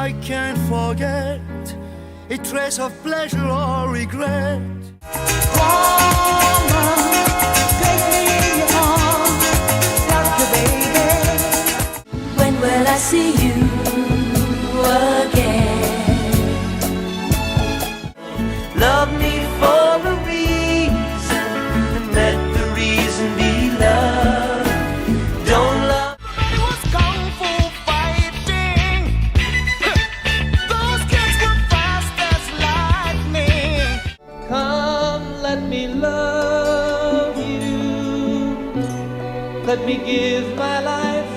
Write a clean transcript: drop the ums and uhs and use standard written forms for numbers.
I can't forget a trace of pleasure or regret. Woman, take me in your arms, doctor baby. When will I see you again? Love me for a reason, and let the reason be love. Don't love. It was kung fu fighting. Those kids were fast as lightning. Come, let me love you. Let me give my life